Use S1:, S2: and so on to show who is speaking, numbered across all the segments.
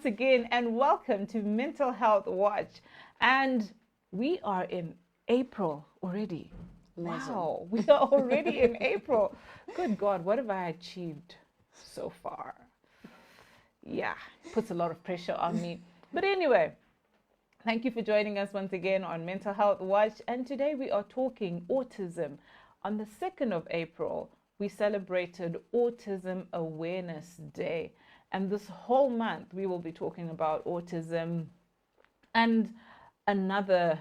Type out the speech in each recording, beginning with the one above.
S1: once again, and welcome to Mental Health Watch. And we are in April already.
S2: Imagine.
S1: Wow, we are already in April. Good God, what have I achieved so far? Yeah, puts a lot of pressure on me. But anyway, thank you for joining us once again on Mental Health Watch. And today we are talking autism. On the 2nd of April, we celebrated Autism Awareness Day. And this whole month, we will be talking about autism and another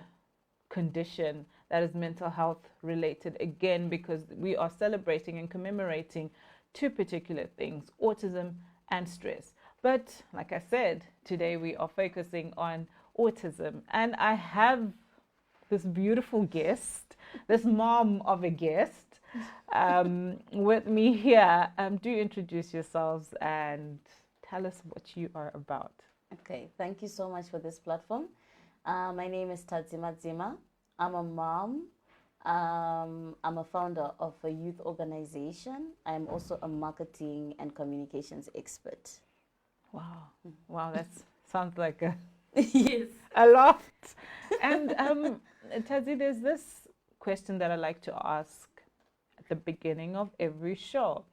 S1: condition that is mental health related, again, because we are celebrating and commemorating two particular things, autism and stress. But like I said, today we are focusing on autism. And I have this beautiful guest, this mom of a guest, with me here. Do introduce yourselves and tell us what you are about.
S2: Okay, thank you so much for this platform. My name is Tadzie Madzima. I'm a mom. I'm a founder of a youth organization. I'm also a marketing and communications expert.
S1: Wow. Wow, that sounds like a,
S2: Yes.
S1: a lot. And Tadzie, there's this question that I like to ask at the beginning of every show.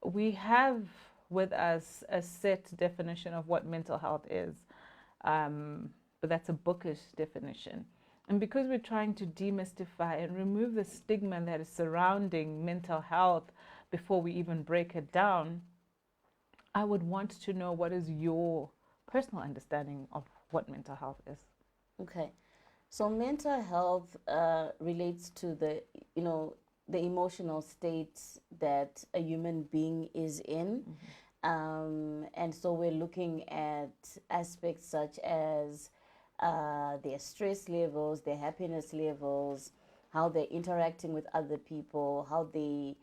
S1: We have with us a set definition of what mental health is, but that's a bookish definition. And because we're trying to demystify and remove the stigma that is surrounding mental health before we even break it down, I would want to know, what is your personal understanding of what mental health is?
S2: Okay, so mental health relates to the emotional state that a human being is in. And so we're looking at aspects such as their stress levels, their happiness levels, how they're interacting with other people, how they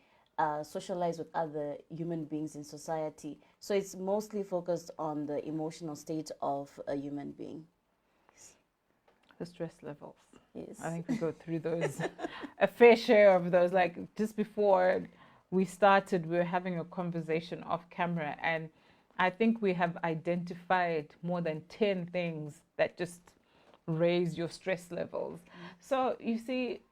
S2: socialize with other human beings in society. So it's mostly focused on the emotional state of a human being.
S1: The stress levels.
S2: Yes.
S1: I think we go through those, a fair share of those. Like just before we started, we were having a conversation off camera, and I think we have identified more than 10 things that just raise your stress levels. So you see,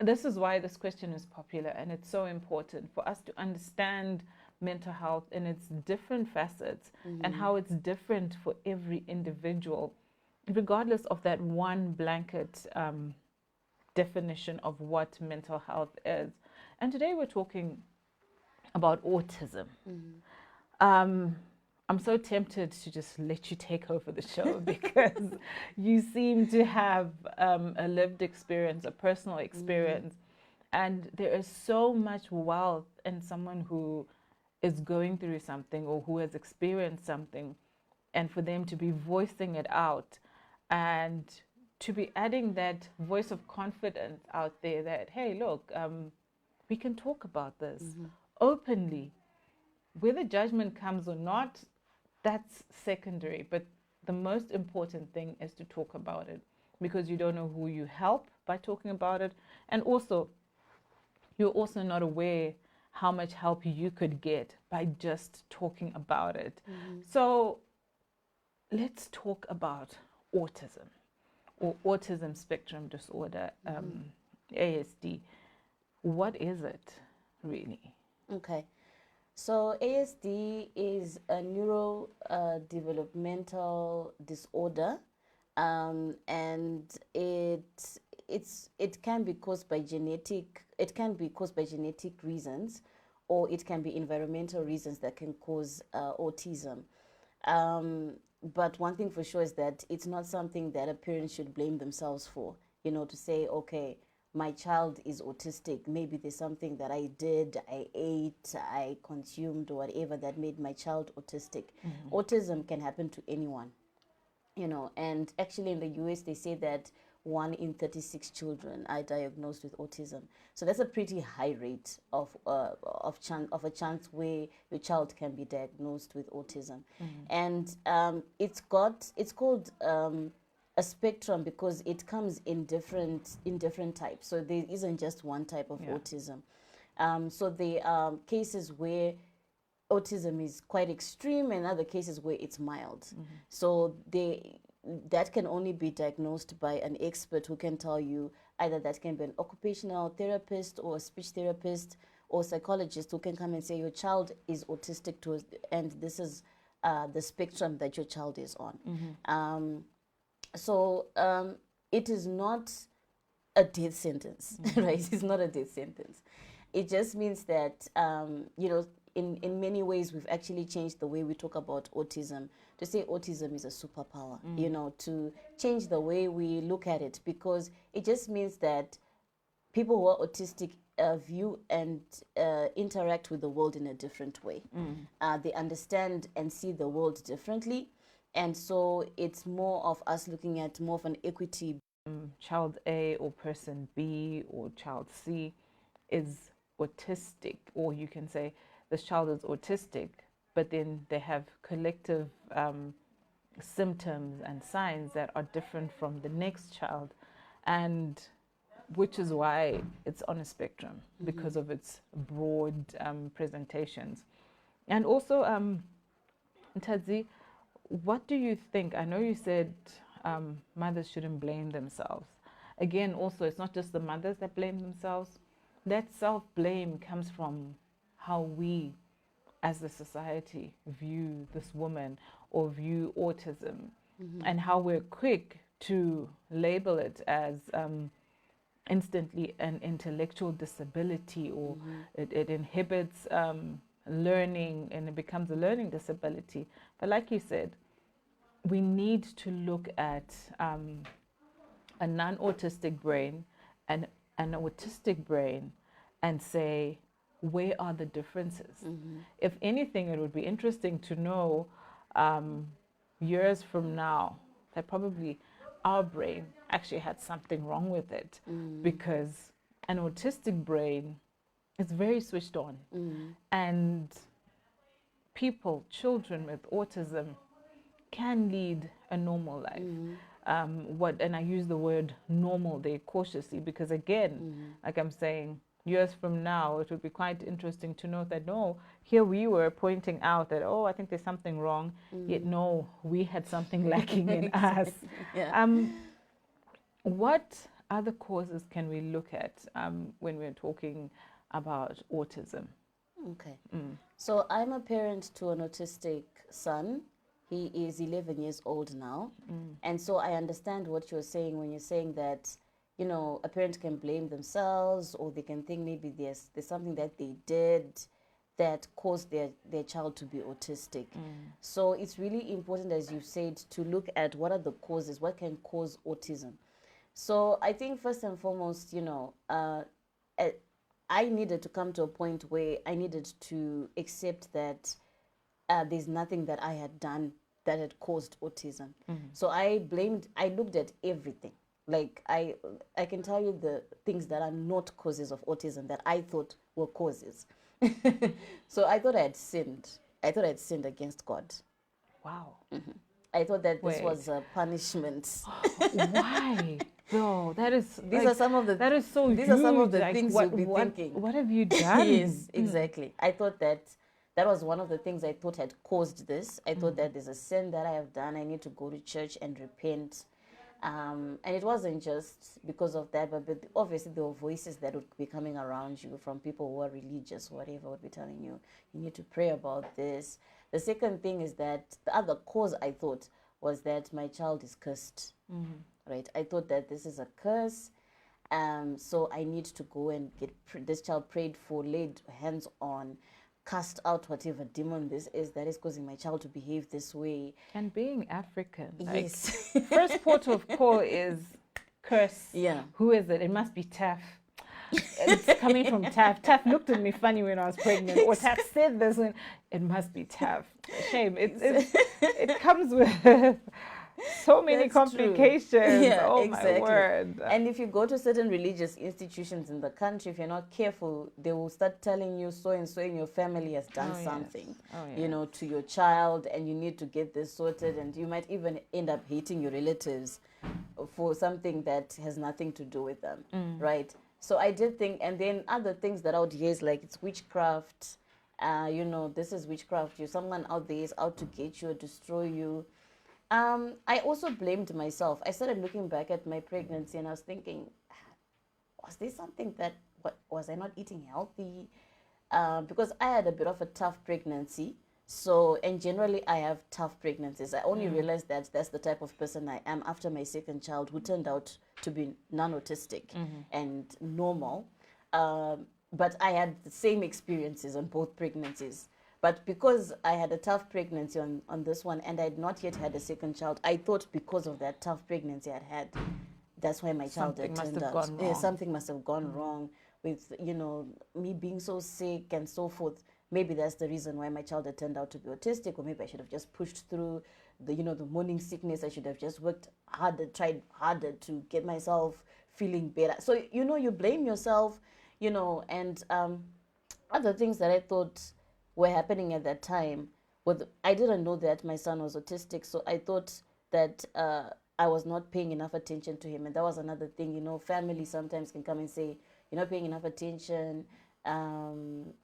S1: this is why this question is popular, and it's so important for us to understand mental health in its different facets and how it's different for every individual, regardless of that one blanket definition of what mental health is. And today we're talking about autism. I'm so tempted to just let you take over the show because you seem to have a lived experience, a personal experience, and there is so much wealth in someone who is going through something or who has experienced something, and for them to be voicing it out and to be adding that voice of confidence out there that, hey, look, we can talk about this openly. Whether judgment comes or not, that's secondary. But the most important thing is to talk about it, because you don't know who you help by talking about it. And also, you're also not aware how much help you could get by just talking about it. So let's talk about autism, or autism spectrum disorder, ASD. What is it really?
S2: Okay. So ASD is a neurodevelopmental disorder, and it can be caused by genetic. It can be caused by genetic reasons, or it can be environmental reasons that can cause autism. But one thing for sure is that it's not something that a parent should blame themselves for. You know, to say, okay, my child is autistic. Maybe there's something that I did, I ate, I consumed, or whatever that made my child autistic. Autism can happen to anyone, you know, and actually in the US, they say that 1 in 36 children are diagnosed with autism. So that's a pretty high rate of a chance where your child can be diagnosed with autism. And it's called a spectrum because it comes in different types. So there isn't just one type of autism. So there are cases where autism is quite extreme, and other cases where it's mild. So that can only be diagnosed by an expert who can tell you, either that can be an occupational therapist or a speech therapist or psychologist who can come and say your child is autistic and this is the spectrum that your child is on. So it is not a death sentence, right? It's not a death sentence. It just means that, you know, in many ways, we've actually changed the way we talk about autism to say autism is a superpower, you know, to change the way we look at it, because it just means that people who are autistic view and interact with the world in a different way. They understand and see the world differently. And so it's more of us looking at more of an equity.
S1: Child A or person B or child C is autistic, or you can say this child is autistic, but then they have collective symptoms and signs that are different from the next child, and which is why it's on a spectrum, because of its broad presentations. And also, Tadzie, what do you think? I know you said mothers shouldn't blame themselves. Again, also, it's not just the mothers that blame themselves. That self-blame comes from how we, as a society, view this woman or view autism, and how we're quick to label it as instantly an intellectual disability, or it inhibits learning and it becomes a learning disability. But like you said, we need to look at a non-autistic brain and an autistic brain and say, where are the differences? If anything, it would be interesting to know years from now that probably our brain actually had something wrong with it, because an autistic brain is very switched on, and children with autism can lead a normal life. And I use the word normal there cautiously, because again, like I'm saying, years from now, it would be quite interesting to know that, no, here we were pointing out that, oh, I think there's something wrong, yet no, we had something lacking in us. What other causes can we look at when we're talking about autism?
S2: Okay. So I'm a parent to an autistic son. He is 11 years old now. And so I understand what you're saying when you're saying that, you know, a parent can blame themselves, or they can think maybe there's something that they did that caused their child to be autistic. So it's really important, as you said, to look at what are the causes, what can cause autism. So I think first and foremost, you know, I needed to come to a point where I needed to accept that there's nothing that I had done that had caused autism. So I looked at everything. Like I can tell you the things that are not causes of autism that I thought were causes. So I thought I had sinned. I thought I had sinned against God.
S1: Wow.
S2: I thought that this was a punishment.
S1: Why? No, that is.
S2: These are some of the.
S1: That is so
S2: These
S1: huge.
S2: are some of the
S1: like,
S2: things you'll be thinking.
S1: What have you done?
S2: Yes, exactly. I thought that was one of the things I thought had caused this. I thought that there's a sin that I have done. I need to go to church and repent. And it wasn't just because of that, but obviously there were voices that would be coming around you from people who are religious, whatever, would be telling you, you need to pray about this. The second thing is that the other cause I thought was that my child is cursed, right? I thought that this is a curse. So I need to go and get this child prayed for, laid hands on, cast out whatever demon this is that is causing my child to behave this way.
S1: And being African,
S2: yes,
S1: like, first port of call is curse.
S2: Yeah.
S1: Who is it? It must be Taf. It's coming from Taf. Taf looked at me funny when I was pregnant, or Taf said this, and it must be Taf. Shame. It comes with so many complications.
S2: Yeah,
S1: oh
S2: exactly.
S1: My word.
S2: And if you go to certain religious institutions in the country, if you're not careful, they will start telling you so and so in your family has done something, you know, to your child, and you need to get this sorted, and you might even end up hating your relatives for something that has nothing to do with them, right? So I did think, and then other things that I would hear is like it's witchcraft, This is witchcraft. Someone out there is out to get you or destroy you. I also blamed myself. I started looking back at my pregnancy and I was thinking, was there something that, was I not eating healthy? Because I had a bit of a tough pregnancy. So, and generally I have tough pregnancies. I only realized that that's the type of person I am after my second child, who turned out to be non-autistic and normal. But I had the same experiences on both pregnancies. But because I had a tough pregnancy on this one, and I had not yet had a second child, I thought because of that tough pregnancy I'd had, that's why my child had turned out. Something must have gone wrong with, me being so sick and so forth. Maybe that's the reason why my child had turned out to be autistic, or maybe I should have just pushed through the morning sickness. I should have just worked harder, tried harder to get myself feeling better. So, you blame yourself, and other things that I thought were happening at that time. I didn't know that my son was autistic, so I thought that I was not paying enough attention to him. And that was another thing, family sometimes can come and say, you're not paying enough attention, and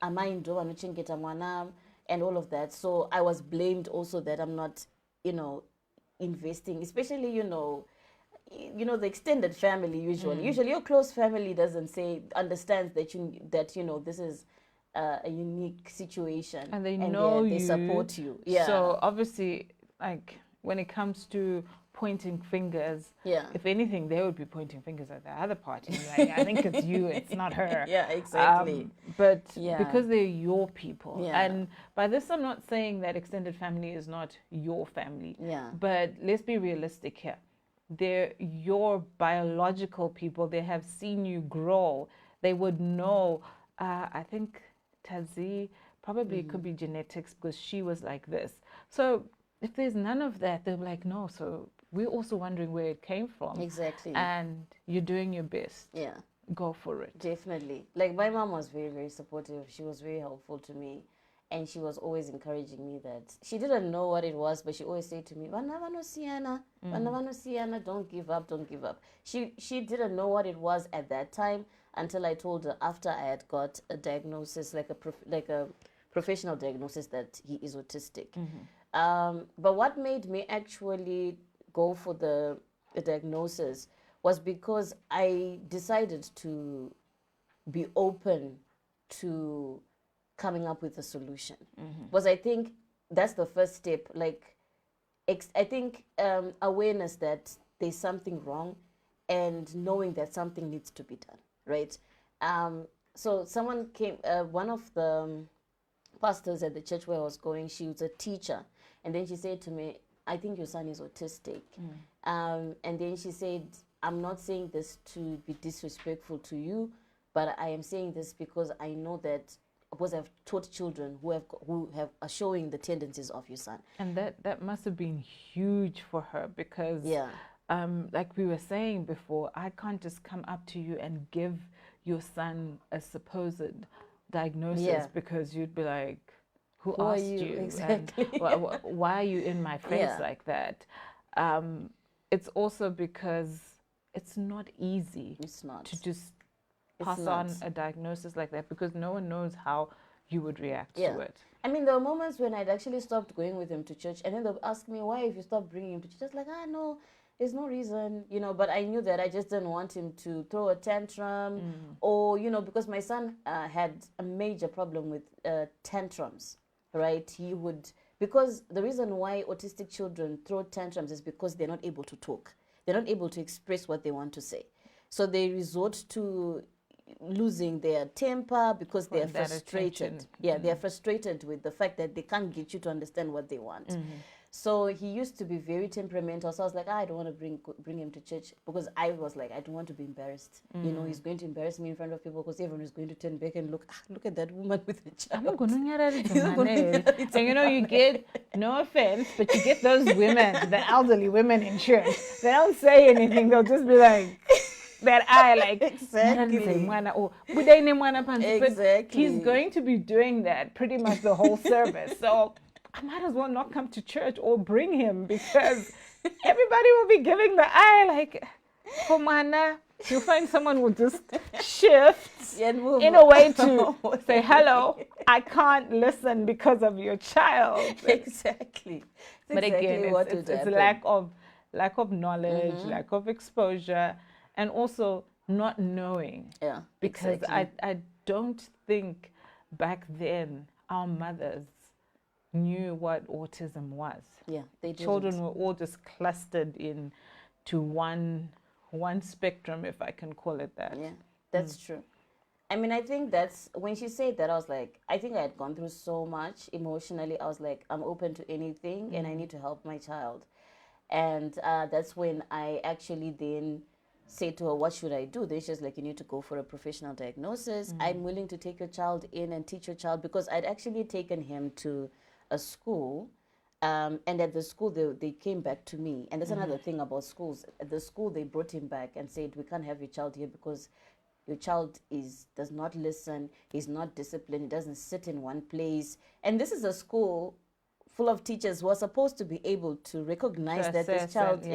S2: all of that. So I was blamed also that I'm not, investing, especially, the extended family usually. Usually your close family understands that this is a unique situation.
S1: And they know
S2: they support you. Yeah.
S1: So obviously, like, when it comes to pointing fingers, if anything, they would be pointing fingers at the other party. Like, I think it's you, it's not her.
S2: Yeah, exactly.
S1: But because they're your people. And by this, I'm not saying that extended family is not your family. But let's be realistic here. They're your biological people. They have seen you grow. They would know. I think Tadzie, probably it could be genetics, because she was like this. So if there's none of that, they're like, no. So we're also wondering where it came from.
S2: Exactly.
S1: And you're doing your best.
S2: Yeah.
S1: Go for it.
S2: Definitely. Like, my mom was very, very supportive. She was very helpful to me. And she was always encouraging me that she didn't know what it was, but she always said to me, don't give up, don't give up. She didn't know what it was at that time until I told her after I had got a diagnosis, like a professional diagnosis, that he is autistic. But what made me actually go for the diagnosis was because I decided to be open to coming up with a solution. Because I think that's the first step. Like, I think awareness that there's something wrong and knowing that something needs to be done, right? So someone came, one of the pastors at the church where I was going, she was a teacher. And then she said to me, I think your son is autistic. And then she said, I'm not saying this to be disrespectful to you, but I am saying this because I know that, because I've taught children who are showing the tendencies of your son. And
S1: that must have been huge for her, because like we were saying before, I can't just come up to you and give your son a supposed diagnosis, because you'd be like, who asked you?
S2: Exactly.
S1: And why are you in my face like that? It's also because it's not easy to just pass on a diagnosis like that, because no one knows how you would react to it.
S2: I mean, there were moments when I'd actually stopped going with him to church, and then they'll ask me, why have you stopped bringing him to church? Just like, no, there's no reason, but I knew that I just didn't want him to throw a tantrum, or, because my son had a major problem with tantrums, right? He would, because the reason why autistic children throw tantrums is because they're not able to talk. They're not able to express what they want to say. So they resort to losing their temper because they are frustrated. They are frustrated with the fact that they can't get you to understand what they want. So he used to be very temperamental. So I was like, I don't want to bring him to church, because I was like, I don't want to be embarrassed. He's going to embarrass me in front of people, because everyone is going to turn back and look at that woman with the child.
S1: And you get, no offense, but you get those women, the elderly women in church. They don't say anything. They'll just be like, that eye, like,
S2: exactly.
S1: He's going to be doing that pretty much the whole service. So I might as well not come to church or bring him, because everybody will be giving the eye, like, you'll find someone will just shift in a way to say, hello, I can't listen because of your child.
S2: Exactly. It's
S1: But again,
S2: exactly what
S1: it's
S2: would happen.
S1: lack of knowledge, lack of exposure, and also not knowing.
S2: Yeah,
S1: Because
S2: exactly.
S1: I don't think back then our mothers knew what autism was.
S2: Yeah, they
S1: Children
S2: didn't.
S1: were all just clustered in to one spectrum, if I can call it that.
S2: Yeah, that's true. I mean, I think that's when she said that, I was like, I think I had gone through so much emotionally. I was like, I'm open to anything and I need to help my child. And that's when I actually then said to her, what should I do? Then she's like, you need to go for a professional diagnosis. I'm willing to take your child in and teach your child, because I'd actually taken him to a school. And at the school, they came back to me. And that's another thing about schools. At the school, they brought him back and said, we can't have your child here because your child does not listen, he's not disciplined, he doesn't sit in one place. And this is a school full of teachers who are supposed to be able to recognize that this child,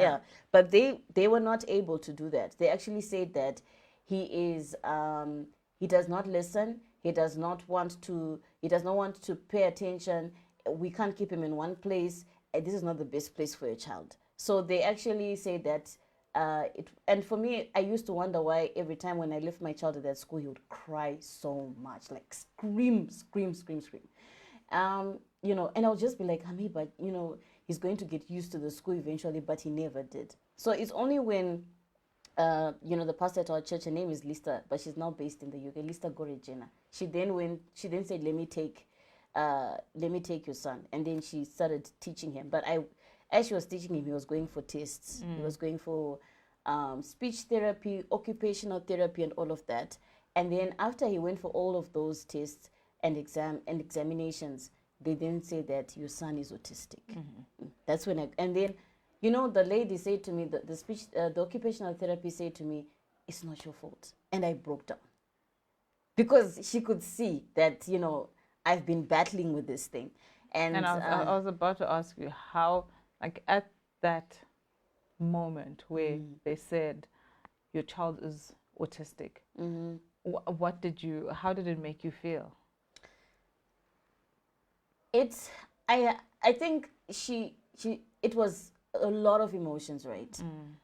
S2: but they were not able to do that. They actually said that he does not listen, he does not want to pay attention, we can't keep him in one place, this is not the best place for your child. So they actually say that and for me, I used to wonder why every time when I left my child at that school, he would cry so much, like scream, scream, scream, scream. And I'll just be like, Hami, but he's going to get used to the school eventually, but he never did. So it's only when the pastor at our church, her name is Lista, but she's now based in the UK, Lista Gorejena. She then said, let me take your son. And then she started teaching him. But as she was teaching him, he was going for tests. He was going for speech therapy, occupational therapy, and all of that. And then after he went for all of those tests and examinations, they then say that your son is autistic. That's when and then, the lady said to me, the occupational therapy said to me, it's not your fault. And I broke down. Because she could see that, I've been battling with this thing. And
S1: I was about to ask you how, like at that moment where they said your child is autistic, how did it make you feel?
S2: I think it was a lot of emotions, right?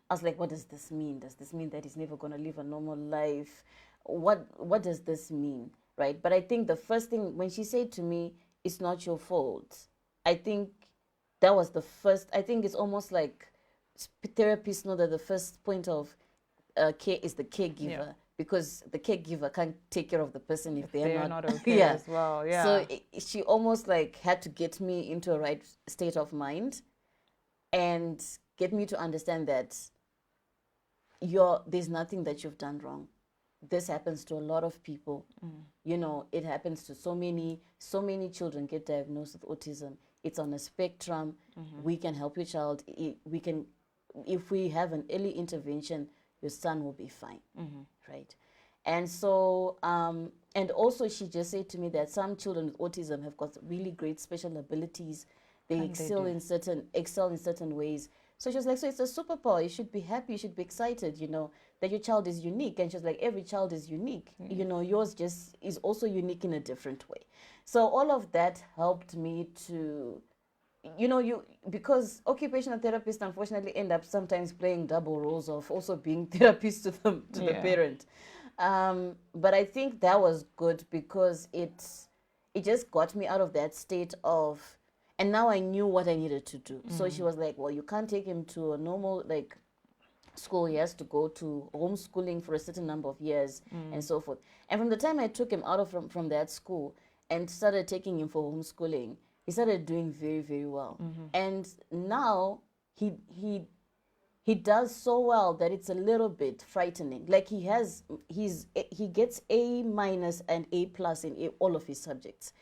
S2: I was like, what does this mean? Does this mean that he's never going to live a normal life? What does this mean, right? But I think the first thing, when she said to me, it's not your fault, I think that was the first. I think it's almost like therapists know that the first point of care is the caregiver, because the caregiver can't take care of the person if they're not
S1: okay as well. Yeah.
S2: So she almost like had to get me into a right state of mind and get me to understand that there's nothing that you've done wrong. This happens to a lot of people. It happens to so many children get diagnosed with autism. It's on a spectrum. We can help your child. If we have an early intervention, your son will be fine, right? And so, and also she just said to me that some children with autism have got really great special abilities. They excel in certain ways. So she was like, so it's a superpower. You should be happy. You should be excited, that your child is unique. And she was like, every child is unique. Yours just is also unique in a different way. So all of that helped me to, because occupational therapists unfortunately end up sometimes playing double roles of also being therapists to the parent. But I think that was good because it just got me out of that state of, and now I knew what I needed to do. So she was like, well, you can't take him to a normal school. He has to go to homeschooling for a certain number of years and so forth. And from the time I took him out from that school and started taking him for homeschooling, he started doing very, very well. And now he does so well that it's a little bit frightening. Like he gets A- and A+ in all of his subjects.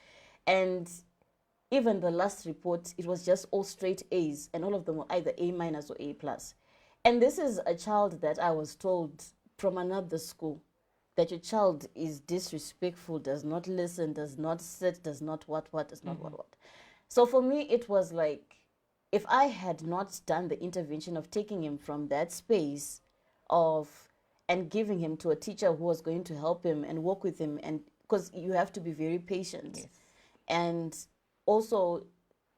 S2: And even the last report, it was just all straight A's, and all of them were either A- or A+. And this is a child that I was told from another school that your child is disrespectful, does not listen, does not sit, does not what, does not what. So for me, it was like, if I had not done the intervention of taking him from that space and giving him to a teacher who was going to help him and work with him, and because you have to be very patient.
S1: Yes.
S2: And also,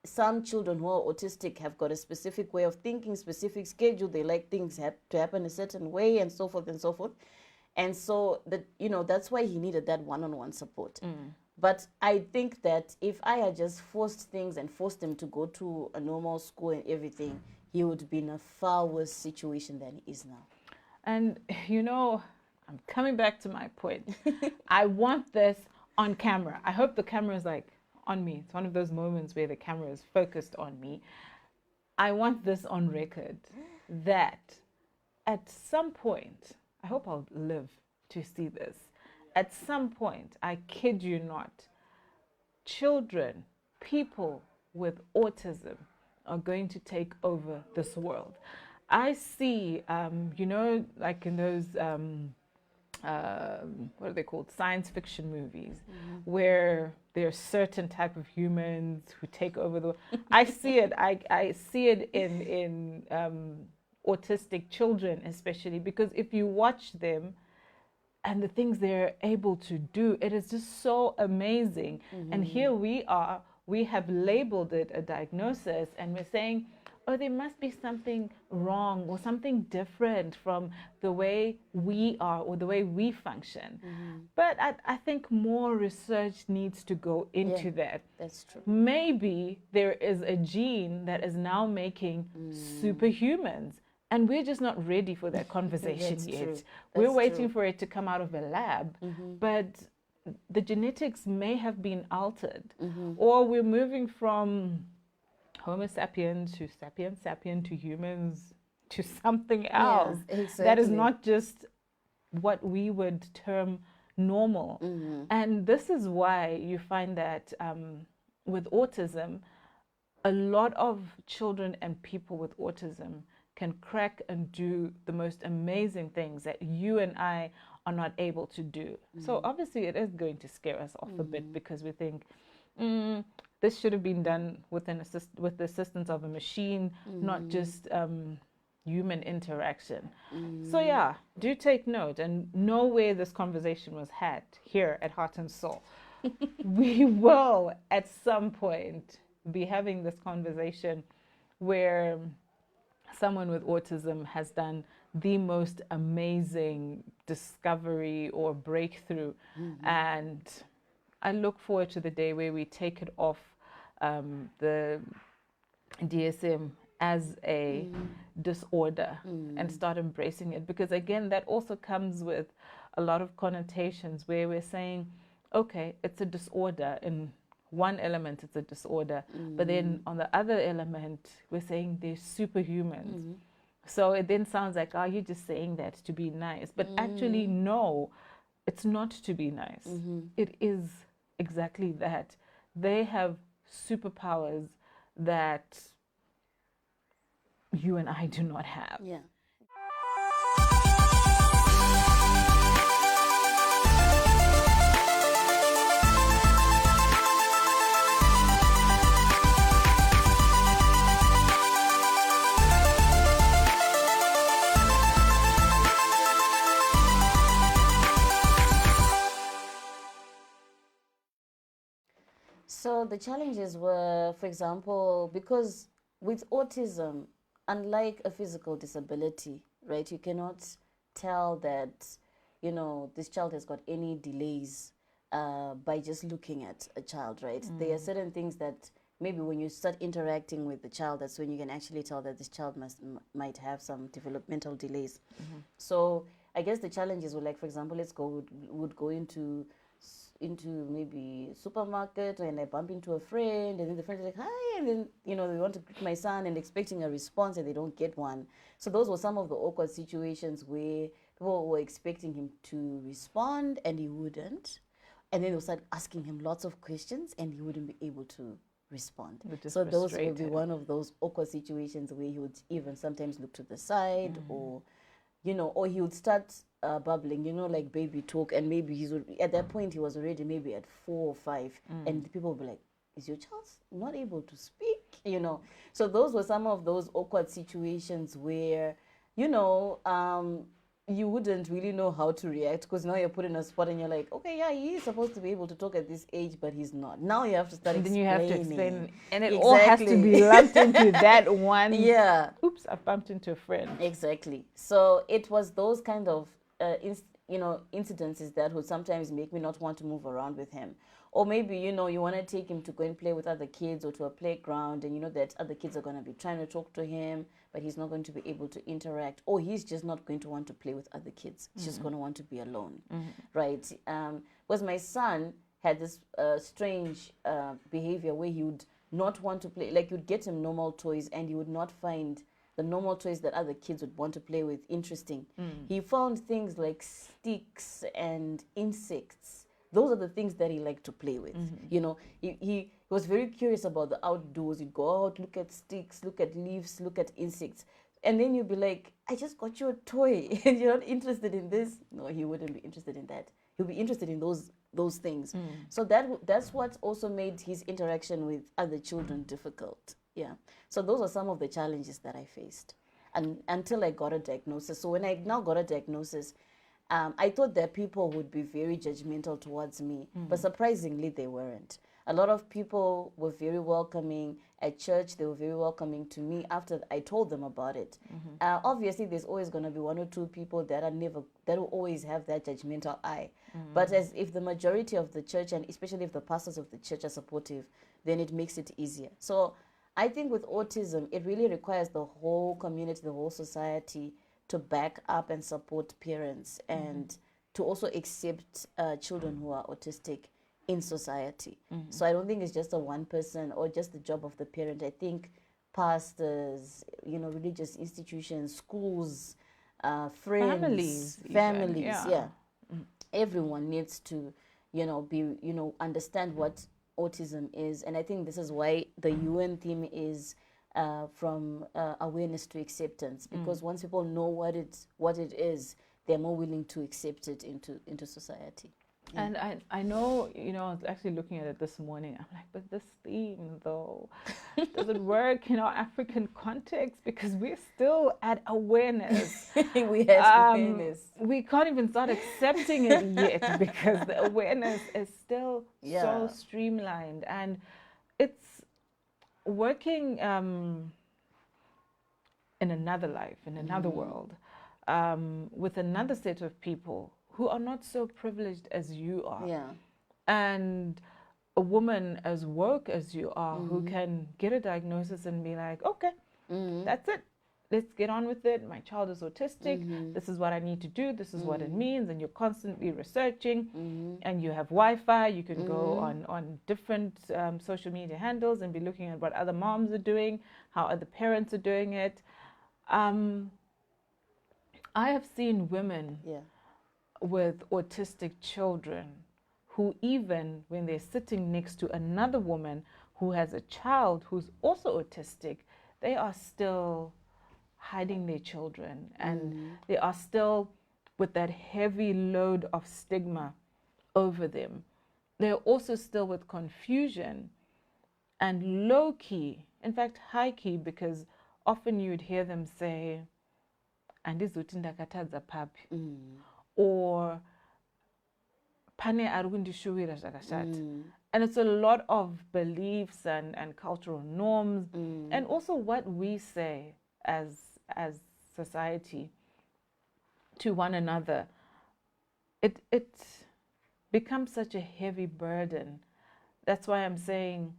S2: some children who are autistic have got a specific way of thinking, specific schedule. They like things to happen a certain way, and so forth and so forth. And so that, you know, that's why he needed that one-on-one support. But I think that if I had just forced things and forced him to go to a normal school and everything, he would be in a far worse situation than he is now.
S1: And, you know, I'm coming back to my point. I want this on camera. I hope the camera is like on me. It's one of those moments where the camera is focused on me. I want this on record that at some point, I hope I'll live to see this. At some point, I kid you not, children, people with autism are going to take over this world. I see, you know, like in those, what are they called? Science fiction movies, where there are certain type of humans who take over the world. I see it. I see it in autistic children, especially, because if you watch them and the things they're able to do, it is just so amazing. And here we are, we have labeled it a diagnosis, and we're saying, oh, there must be something wrong or something different from the way we are or the way we function. But I think more research needs to go into that.
S2: That's true.
S1: Maybe there is a gene that is now making superhumans, and we're just not ready for that conversation yet. We're waiting for it to come out of a lab, but the genetics may have been altered, or we're moving from Homo sapiens to sapiens sapien to humans to something else that is not just what we would term normal. And this is why you find that with autism, a lot of children and people with autism can crack and do the most amazing things that you and I are not able to do. So obviously it is going to scare us off a bit, because we think, this should have been done with the assistance of a machine, not just human interaction. So yeah, do take note and know where this conversation was had here at Heart and Soul. We will at some point be having this conversation where someone with autism has done the most amazing discovery or breakthrough. And I look forward to the day where we take it off the DSM as a disorder and start embracing it. Because again, that also comes with a lot of connotations where we're saying, okay, it's a disorder. In one element, it's a disorder. But then on the other element, we're saying they're superhumans. So it then sounds like, oh, you're just saying that to be nice. But actually, no, it's not to be nice. It is exactly that. They have superpowers that you and I do not have.
S2: Yeah. So the challenges were, for example, because with autism, unlike a physical disability, right, you cannot tell that, you know, this child has got any delays by just looking at a child, right? There are certain things that maybe when you start interacting with the child, that's when you can actually tell that this child might have some developmental delays. So I guess the challenges were like, for example, would go into maybe supermarket, and I bump into a friend, and then the friend is like, hi, and then, you know, they want to greet my son and expecting a response, and they don't get one. So those were some of the awkward situations where people were expecting him to respond and he wouldn't, and then they'll start asking him lots of questions and he wouldn't be able to respond. So those would be one of those awkward situations where he would even sometimes look to the side, or, you know, or he would start bubbling, you know, like baby talk, and maybe at that point he was already maybe at 4 or 5, and the people would be like, is your child not able to speak, you know? So those were some of those awkward situations where, you know, you wouldn't really know how to react, because now you're put in a spot and you're like, okay, yeah, he is supposed to be able to talk at this age, but he's not. Now you have to start
S1: And then
S2: explaining.
S1: you have to explain, and it all has to be lumped into that one.
S2: Yeah.
S1: Oops, I bumped into a friend.
S2: Exactly. So it was those kind of, incidences that would sometimes make me not want to move around with him. Or maybe, you want to take him to go and play with other kids or to a playground, and you know that other kids are going to be trying to talk to him, but he's not going to be able to interact, or he's just not going to want to play with other kids. He's just going to want to be alone, right? Because my son had this strange behavior where he would not want to play. Like, you'd get him normal toys and he would not find the normal toys that other kids would want to play with interesting. He found things like sticks and insects. Those are the things that he liked to play with. He was very curious about the outdoors. He'd go out, look at sticks, look at leaves, look at insects. And then you'd be like, I just got you a toy and you're not interested in this. No, he wouldn't be interested in that. He'll be interested in those things. So that's what also made his interaction with other children difficult. Yeah. So those are some of the challenges that I faced, and until I got a diagnosis. So when I now got a diagnosis, I thought that people would be very judgmental towards me, but surprisingly they weren't. A lot of people were very welcoming. At church, they were very welcoming to me after I told them about it. Obviously, there's always going to be one or two people that will always have that judgmental eye. But as if the majority of the church, and especially if the pastors of the church are supportive, then it makes it easier. So I think with autism, it really requires the whole community, the whole society to back up and support parents, and to also accept children who are autistic in society. So I don't think it's just a one person or just the job of the parent. I think pastors, religious institutions, schools, friends, families, yeah. Everyone needs to, understand what autism is. And I think this is why the UN theme is from awareness to acceptance, because once people know what it is, they're more willing to accept it into society.
S1: And I know, I was actually looking at it this morning. I'm like, but this theme, though, does it work in our African context? Because we're still at awareness.
S2: We have awareness.
S1: We can't even start accepting it yet, because the awareness is still so streamlined. And it's working in another life, in another world, with another set of people who are not so privileged as you are.
S2: Yeah.
S1: And a woman as woke as you are, who can get a diagnosis and be like, okay, that's it. Let's get on with it. My child is autistic. This is what I need to do. This is what it means. And you're constantly researching, and you have Wi-Fi. You can go on different social media handles and be looking at what other moms are doing, how other parents are doing it. I have seen women with autistic children who, even when they're sitting next to another woman who has a child who's also autistic, they are still hiding their children, and they are still with that heavy load of stigma over them. They're also still with confusion and low key, in fact high key, because often you'd hear them say, "Andizuthi ndakatadza papi," or "Pane ari kundishuwira zvakashata." And it's a lot of beliefs and cultural norms, and also what we say as society to one another. It becomes such a heavy burden. That's why I'm saying,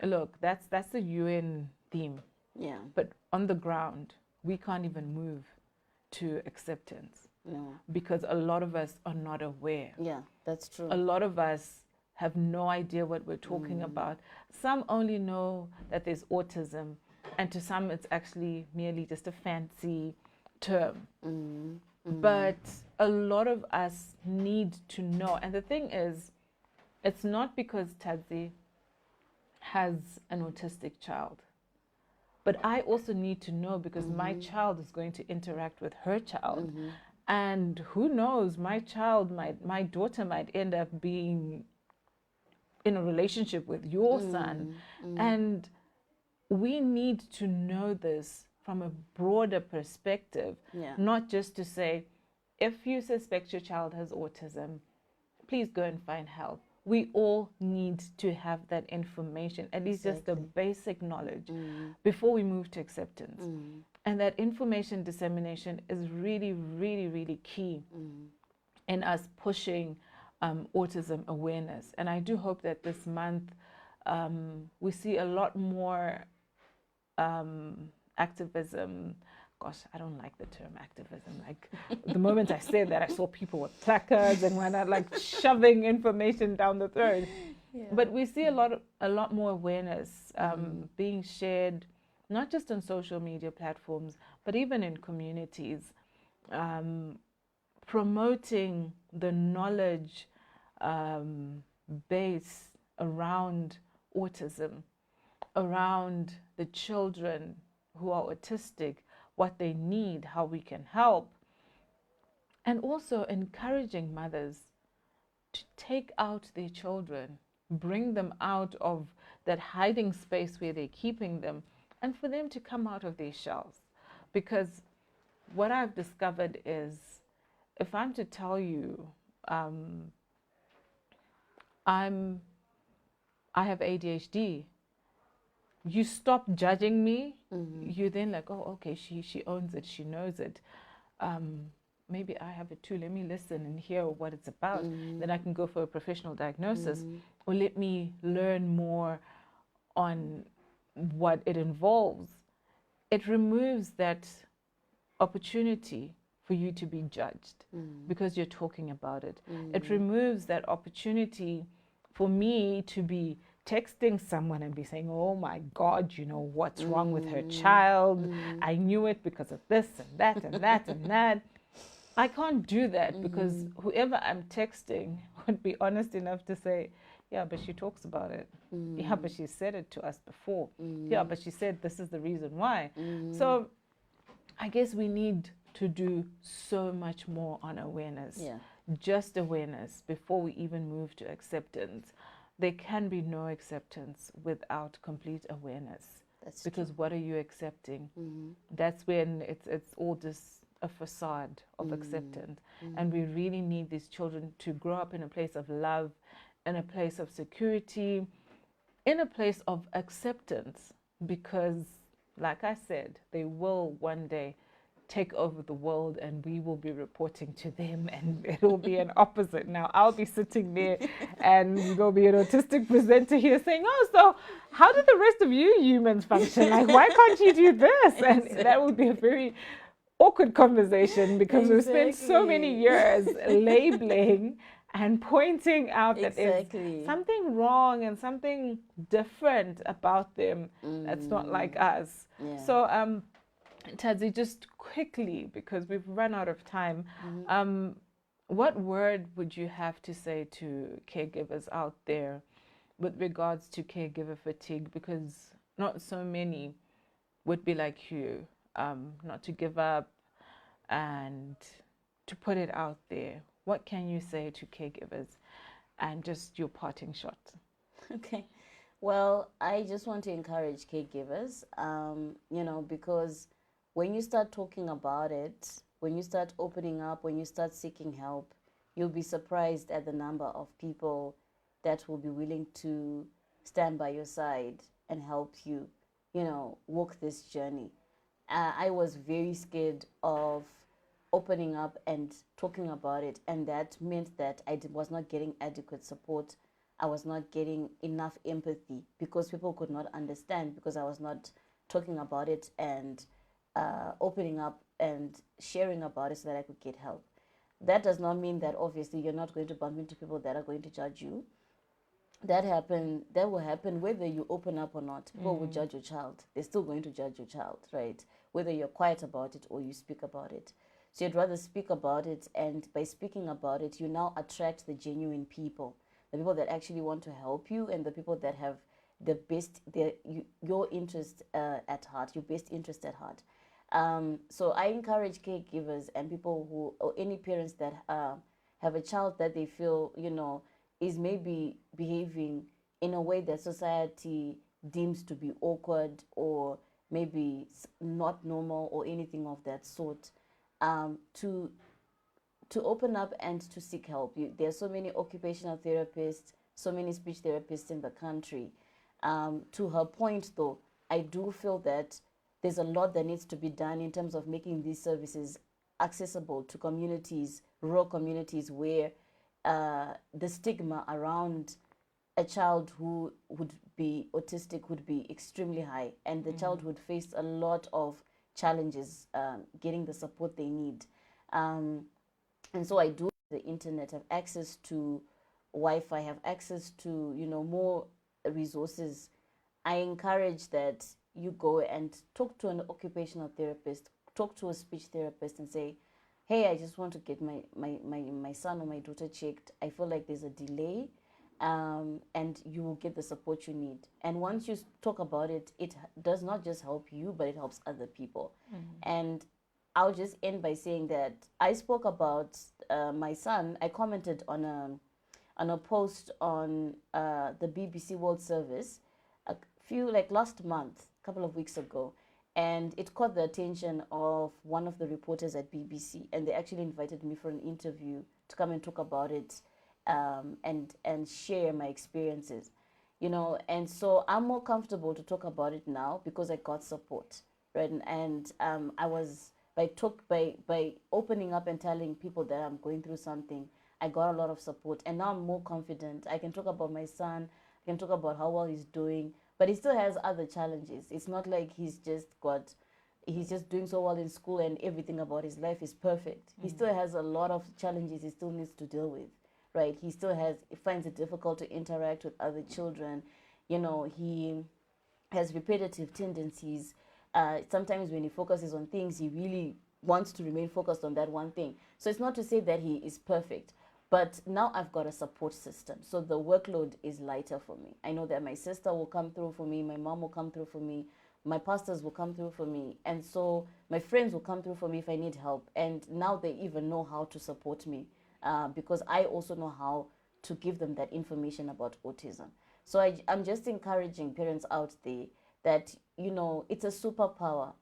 S1: look, that's the UN theme.
S2: Yeah.
S1: But on the ground, we can't even move to acceptance.
S2: No.
S1: Because a lot of us are not aware.
S2: Yeah, that's true.
S1: A lot of us have no idea what we're talking about. Some only know that there's autism, and to some it's actually merely just a fancy term. But a lot of us need to know. And the thing is, it's not because Tadzie has an autistic child, but I also need to know, because my child is going to interact with her child. And who knows, my daughter might end up being in a relationship with your son. And we need to know this from a broader perspective, not just to say, if you suspect your child has autism, please go and find help. We all need to have that information, at least just the basic knowledge before we move to acceptance. And that information dissemination is really, really, really key in us pushing autism awareness. And I do hope that this month we see a lot more activism. Gosh, I don't like the term activism. Like the moment I said that, I saw people with placards and whatnot, like shoving information down the throat. Yeah. But we see a lot more awareness being shared, not just on social media platforms, but even in communities, promoting the knowledge base around autism, around the children who are autistic, what they need, how we can help, and also encouraging mothers to take out their children, bring them out of that hiding space where they're keeping them, and for them to come out of their shells. Because what I've discovered is, if I'm to tell you, I have ADHD, you stop judging me. You then like, oh, okay, she owns it, she knows it. Maybe I have it too. Let me listen and hear what it's about. Then I can go for a professional diagnosis, or let me learn more on what it involves. It removes that opportunity for you to be judged because you're talking about it. It removes that opportunity for me to be texting someone and be saying, oh my God, you know, what's wrong with her child? I knew it because of this and that and that and that. I can't do that because whoever I'm texting would be honest enough to say, yeah, but she talks about it. Yeah, but she said it to us before. Yeah, but she said this is the reason why. So I guess we need to do so much more on awareness. Just awareness before we even move to acceptance. There can be no acceptance without complete awareness. Because what are you accepting? That's when it's all just a facade of acceptance. And we really need these children to grow up in a place of love, in a place of security, in a place of acceptance. Because, like I said, they will one day take over the world and we will be reporting to them, and it will be an opposite. Now I'll be sitting there and there'll be an autistic presenter here saying, oh, so how do the rest of you humans function? Like, why can't you do this? And that would be a very awkward conversation because we've spent so many years labeling and pointing out that there's something wrong and something different about them that's not like us. So Tadzie, just quickly, because we've run out of time, what word would you have to say to caregivers out there with regards to caregiver fatigue? Because not so many would be like you, not to give up and to put it out there. What can you say to caregivers, and just your parting shot?
S2: Okay. Well, I just want to encourage caregivers, you know, because when you start talking about it, when you start opening up, when you start seeking help, you'll be surprised at the number of people that will be willing to stand by your side and help you, you know, walk this journey. I was very scared of opening up and talking about it, and that meant that I was not getting adequate support. I was not getting enough empathy because people could not understand, because I was not talking about it and opening up and sharing about it so that I could get help. That does not mean that obviously you're not going to bump into people that are going to judge you. That will happen whether you open up or not. People will judge your child. They're still going to judge your child, right? Whether you're quiet about it or you speak about it. So you'd rather speak about it, and by speaking about it, you now attract the genuine people, the people that actually want to help you, and the people that have the best, your interest at heart, your best interest at heart. So I encourage caregivers and people who, or any parents that have a child that they feel, you know, is maybe behaving in a way that society deems to be awkward or maybe not normal or anything of that sort, to to open up and to seek help. There are so many occupational therapists, so many speech therapists in the country. To her point, though, I do feel that there's a lot that needs to be done in terms of making these services accessible to communities, rural communities, where the stigma around a child who would be autistic would be extremely high, and the child would face a lot of challenges getting the support they need. And so I do the internet, have access to Wi-Fi, have access to, you know, more resources. I encourage that you go and talk to an occupational therapist, talk to a speech therapist and say, hey, I just want to get my son or my daughter checked. I feel like there's a delay, and you will get the support you need. And once you talk about it, it does not just help you, but it helps other people. And I'll just end by saying that I spoke about my son. I commented on a post on the BBC World Service last month, a couple of weeks ago, and it caught the attention of one of the reporters at BBC, and they actually invited me for an interview to come and talk about it, and share my experiences, you know. And so I'm more comfortable to talk about it now because I got support, right? And I was by opening up and telling people that I'm going through something, I got a lot of support, and now I'm more confident. I can talk about my son, I can talk about how well he's doing, but he still has other challenges. It's not like he's just doing so well in school and everything about his life is perfect. He still has a lot of challenges he still needs to deal with, right? He finds it difficult to interact with other children. You know, he has repetitive tendencies. Sometimes when he focuses on things, he really wants to remain focused on that one thing. So it's not to say that he is perfect, but now I've got a support system. So the workload is lighter for me. I know that my sister will come through for me, my mom will come through for me, my pastors will come through for me, and so my friends will come through for me if I need help. And now they even know how to support me, because I also know how to give them that information about autism. So I'm just encouraging parents out there that, you know, it's a superpower.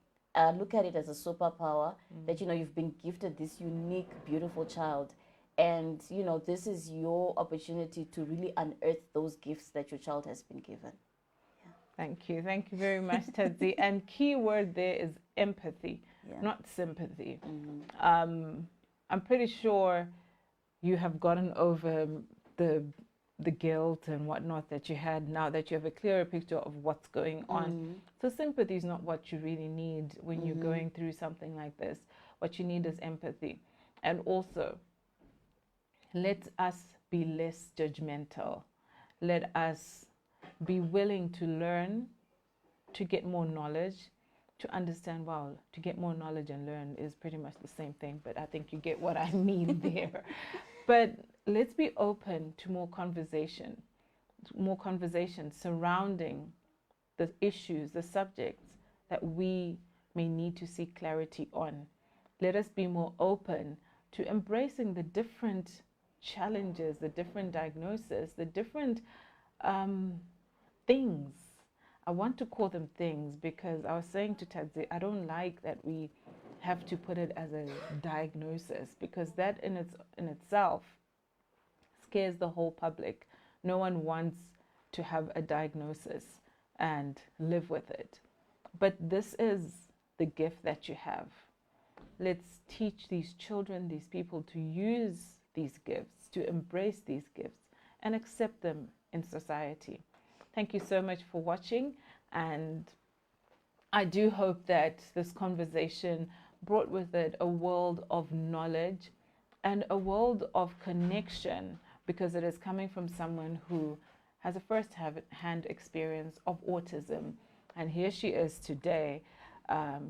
S2: Look at it as a superpower, that, you know, you've been gifted this unique, beautiful child. And, you know, this is your opportunity to really unearth those gifts that your child has been given. Yeah.
S1: Thank you. Thank you very much, Tadzie. And key word there is empathy, not sympathy. I'm pretty sure you have gotten over the guilt and whatnot that you had now that you have a clearer picture of what's going on. So sympathy is not what you really need when you're going through something like this. What you need is empathy. And also, let us be less judgmental. Let us be willing to learn, to get more knowledge, to understand, wow, to get more knowledge and learn is pretty much the same thing, but I think you get what I mean there. But let's be open to more conversation surrounding the issues, the subjects that we may need to seek clarity on. Let us be more open to embracing the different challenges, the different diagnoses, the different things. I want to call them things because I was saying to Tadzie, I don't like that we have to put it as a diagnosis, because that in itself scares the whole public. No one wants to have a diagnosis and live with it. But this is the gift that you have. Let's teach these children, these people, to use these gifts, to embrace these gifts and accept them in society. Thank you so much for watching, and I do hope that this conversation brought with it a world of knowledge and a world of connection, because it is coming from someone who has a first-hand experience of autism. And here she is today,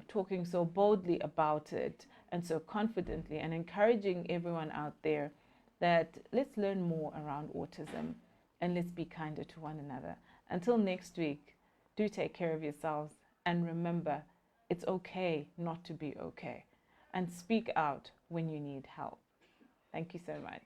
S1: talking so boldly about it and so confidently, and encouraging everyone out there that let's learn more around autism and let's be kinder to one another. Until next week, do take care of yourselves, and remember, it's okay not to be okay, and speak out when you need help. Thank you so much.